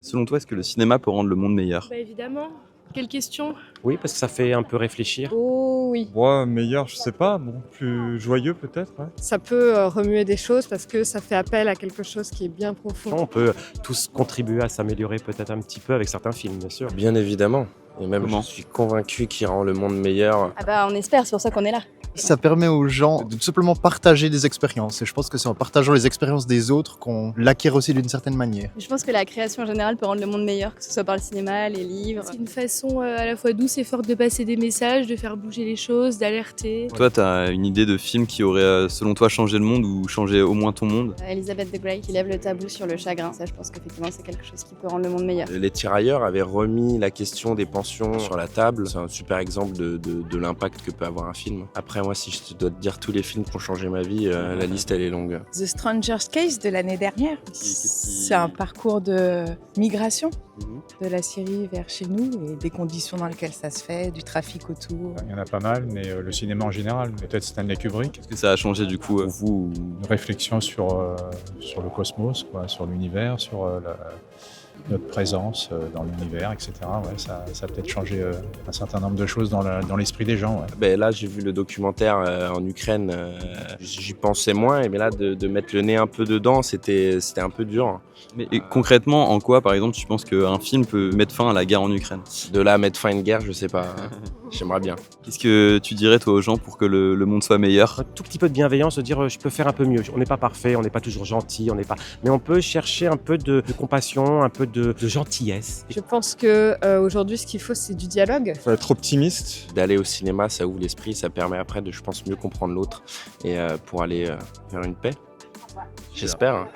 Selon toi, est-ce que le cinéma peut rendre le monde meilleur? Bah évidemment. Quelle question? Oui, parce que ça fait un peu réfléchir. Oh oui, Ouais, meilleur, je sais pas, bon, plus joyeux peut-être, ouais. ça peut remuer des choses parce que ça fait appel à quelque chose qui est bien profond. On peut tous contribuer à s'améliorer peut-être un petit peu avec certains films, bien sûr. Bien évidemment. Et même Comment? je suis convaincu qu'il rend le monde meilleur. Ah bah on espère, c'est pour ça qu'on est là. Ça permet aux gens de tout simplement partager des expériences. Et je pense que c'est en partageant les expériences des autres qu'on l'acquiert aussi d'une certaine manière. Je pense que la création en général peut rendre le monde meilleur, que ce soit par le cinéma, les livres. C'est une façon à la fois douce et forte de passer des messages, de faire bouger les choses, d'alerter. Toi, t'as une idée de film qui aurait, selon toi, changé le monde ou changé au moins ton monde? Elizabeth the Grey qui lève le tabou sur le chagrin, ça je pense qu'effectivement c'est quelque chose qui peut rendre le monde meilleur. Les tirailleurs avaient remis la question des pensions sur la table. C'est un super exemple de l'impact que peut avoir un film. Après moi, si je dois te dire tous les films qui ont changé ma vie, la liste elle est longue. The Stranger's Case de l'année dernière. C'est un parcours de migration de la Syrie vers chez nous et des conditions dans lesquelles ça se fait, du trafic autour. Il y en a pas mal, mais le cinéma en général, peut-être Stanley Kubrick. Est-ce que ça a changé du coup pour vous? Une réflexion sur le cosmos, quoi, sur l'univers, sur notre présence dans l'univers, etc. Ouais, ça a peut-être changé un certain nombre de choses dans l'esprit des gens. Ouais. Ben là, j'ai vu le documentaire en Ukraine, j'y pensais moins, mais là, de mettre le nez un peu dedans, c'était un peu dur. Mais et concrètement, en quoi, par exemple, tu penses qu'un film peut mettre fin à la guerre en Ukraine? De là à mettre fin à une guerre, je sais pas. J'aimerais bien. Qu'est-ce que tu dirais, toi, aux gens pour que le monde soit meilleur? Un tout petit peu de bienveillance, de dire je peux faire un peu mieux. On n'est pas parfait, on n'est pas toujours gentil, mais on peut chercher un peu de compassion, un peu de gentillesse. Je pense que aujourd'hui ce qu'il faut c'est du dialogue. Faut être optimiste. D'aller au cinéma, ça ouvre l'esprit, ça permet après de, je pense, mieux comprendre l'autre et pour aller vers une paix. J'espère.